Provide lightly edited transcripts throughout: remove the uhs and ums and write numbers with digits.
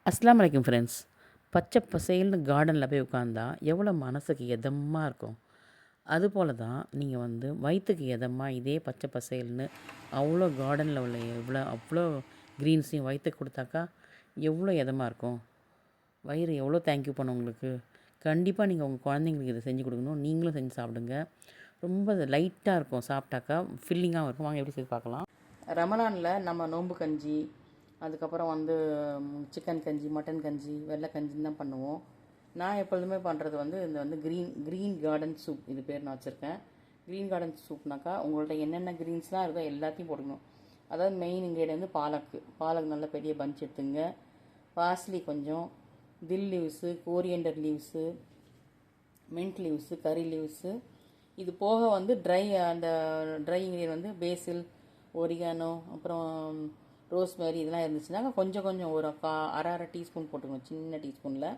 அஸ்ஸலாமு அலைக்கும் ஃப்ரெண்ட்ஸ். பச்சை பசேல்னு கார்டனில் போய் உட்காந்தா எவ்வளோ மனசுக்கு இதமாக இருக்கும். அதுபோல தான் நீங்கள் வயிற்றுக்கு இதமாக இதே பச்சை பசேல்னு அவ்வளோ கார்டனில் உள்ள அவ்வளோ க்ரீன்ஸையும் வயிற்றுக்கு கொடுத்தாக்கா எவ்வளோ இதமாக இருக்கும். வயிறு எவ்வளோ தேங்க்யூ பண்ணும் உங்களுக்கு. கண்டிப்பாக நீங்கள் உங்கள் குழந்தைங்களுக்கு இதை செஞ்சு கொடுக்கணும். நீங்களும் செஞ்சு சாப்பிடுங்க. ரொம்ப லைட்டாக இருக்கும், சாப்பிட்டாக்கா ஃபில்லிங்காகவும் இருக்கும். வாங்க எப்படி செய்து பார்க்கலாம். ரமலானில் நம்ம நோன்பு கஞ்சி, அதுக்கப்புறம் சிக்கன் கஞ்சி, மட்டன் கஞ்சி, வெள்ளை கஞ்சின்னு தான் பண்ணுவோம். நான் எப்பொழுதுமே பண்ணுறது இந்த க்ரீன் கார்டன் சூப், இது பேர் நான் வச்சுருக்கேன். க்ரீன் கார்டன் சூப்னாக்கா உங்கள்கிட்ட என்னென்ன க்ரீன்ஸ்லாம் இருக்கோ எல்லாத்தையும் போட்டுக்கணும். அதாவது மெயின் இன்க்ரீடியன்ட் பாலக் நல்ல பெரிய பஞ்ச் எடுத்துங்க. பார்ஸ்லி கொஞ்சம், dill leaves, coriander leaves, mint leaves, curry leaves. இது போக அந்த ட்ரை இன்க்ரீடியன்ட் பேசில், ஒரிகானோ, அப்புறம் ரோஸ்மேரி இதெல்லாம் இருந்துச்சுன்னா கொஞ்சம் ஒரு அரை டீஸ்பூன் போட்டுக்கணும். சின்ன டீஸ்பூனில்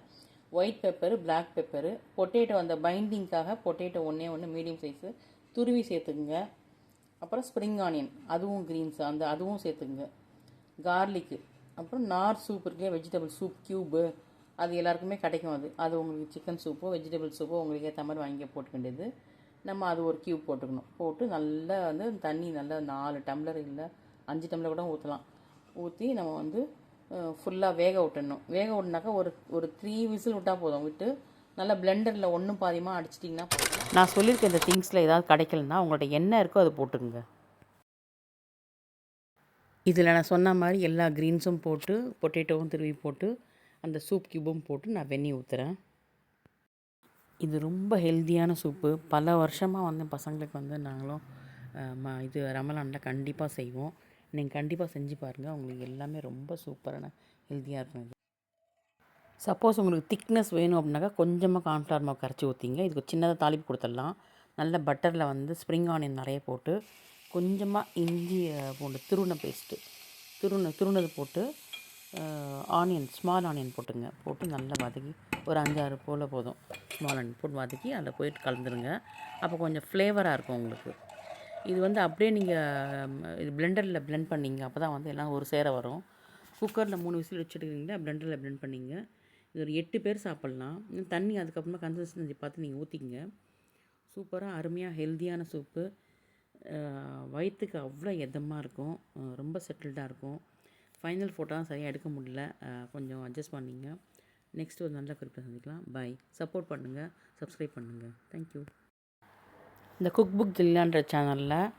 white pepper, black pepper, potato அந்த பைண்டிங்காக பொட்டேட்டோ ஒன்று மீடியம் சைஸு துருவி சேர்த்துக்குங்க. அப்புறம் ஸ்ப்ரிங் ஆனியன், அதுவும் க்ரீன்ஸ் அதுவும் சேர்த்துக்குங்க. கார்லிக்கு, அப்புறம் நார் சூப் இருக்குல்லையா, வெஜிடபிள் சூப் க்யூபு, அது எல்லாருக்குமே கிடைக்கும். அது உங்களுக்கு சிக்கன் சூப்போ வெஜிடபிள் சூப்போ உங்களுக்கு ஏற்ற மாதிரி வாங்கி போட்டுக்க வேண்டியது. நம்ம அது ஒரு க்யூப் போட்டுக்கணும். போட்டு நல்லா தண்ணி நல்லா 4 டம்ளர் இல்லை 5 டம்ளர் கூட ஊற்றலாம். ஊற்றி நம்ம ஃபுல்லாக வேக விட்டுடணும். வேக விட்டுனாக்கா ஒரு 3 விசில் விட்டால் போதும். விட்டு நல்லா பிளெண்டரில் ஒன்றும் பாதியமாக அடிச்சிட்டிங்கன்னா போதும். நான் சொல்லியிருக்க இந்த திங்ஸில் ஏதாவது கிடைக்கலன்னா உங்கள்கிட்ட என்ன இருக்கோ அதை போட்டுக்குங்க. இதில் நான் சொன்ன மாதிரி எல்லா க்ரீன்ஸும் போட்டு பொட்டேட்டோவும் திருவி போட்டு அந்த சூப் க்யூபும் போட்டு நான் வெந்நீர் ஊற்றுறேன். இது ரொம்ப ஹெல்த்தியான சூப்பு. பல வருஷமாக பசங்களுக்கு நாங்களும் இது ரமலானில் கண்டிப்பாக செய்வோம். நீங்கள் கண்டிப்பாக செஞ்சு பாருங்கள். உங்களுக்கு எல்லாமே ரொம்ப சூப்பரான ஹெல்த்தியாக இருக்கும். இது சப்போஸ் உங்களுக்கு திக்னஸ் வேணும் அப்படின்னாக்கா கொஞ்சமாக கார்ன்ஃப்ளவர் மாவு கரைச்சி ஊற்றிங்க. இதுக்கு சின்னதாக தாளிப்பு கொடுத்துடலாம். நல்ல பட்டரில் ஸ்ப்ரிங் ஆனியன் நிறைய போட்டு கொஞ்சமாக இஞ்சி பூண்டு துருனது போட்டு ஸ்மால் ஆனியன் போட்டு நல்லா வதக்கி ஒரு 5-6 போல் போதும். ஸ்மால் ஆனியன் போட்டு வதக்கி அதில் போயிட்டு கலந்துருங்க. அப்போ கொஞ்சம் ஃப்ளேவராக இருக்கும் உங்களுக்கு. இது அப்படியே நீங்கள் இது பிளெண்டரில் பிளெண்ட் பண்ணிங்க. அப்போ தான் எல்லாம் ஒரு சேர வரும். குக்கரில் 3 விசில் வச்சுட்டுருக்கீங்களா, பிளெண்டரில் பிளெண்ட் பண்ணிங்க. இது ஒரு 8 பேர் சாப்பிட்லாம். தண்ணி அதுக்கப்புறமா கன்சிஸ்டன்சி பார்த்து நீங்கள் ஊற்றிக்கிங்க. சூப்பராக அருமையாக ஹெல்த்தியான சூப்பு. வயிற்றுக்கு அவ்வளோ இதமாக இருக்கும். ரொம்ப செட்டில்டாக இருக்கும். ஃபைனல் ஃபோட்டோ தான் சரியாக எடுக்க முடியல, கொஞ்சம் அட்ஜஸ்ட் பண்ணிங்க. நெக்ஸ்ட் ஒரு நல்ல குறிப்பை சந்திக்கலாம். பாய். சப்போர்ட் பண்ணுங்கள், சப்ஸ்கிரைப் பண்ணுங்கள். தேங்க்யூ. இந்த குக் புக் ஜில்லான்ற சேனலில்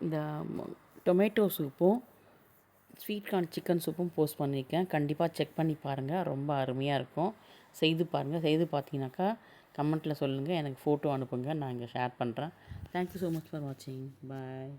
இந்த டொமேட்டோ சூப்பும் ஸ்வீட் கார்ன் சிக்கன் சூப்பும் போஸ்ட் பண்ணியிருக்கேன். கண்டிப்பாக செக் பண்ணி பாருங்கள். ரொம்ப அருமையாக இருக்கும். செய்து பாருங்கள். செய்து பார்த்தீங்கன்னாக்கா கமெண்ட்டில் சொல்லுங்கள். எனக்கு ஃபோட்டோ அனுப்புங்க, நான் இங்கே ஷேர் பண்ணுறேன். தேங்க்யூ ஸோ மச் ஃபார் வாட்சிங். பாய்.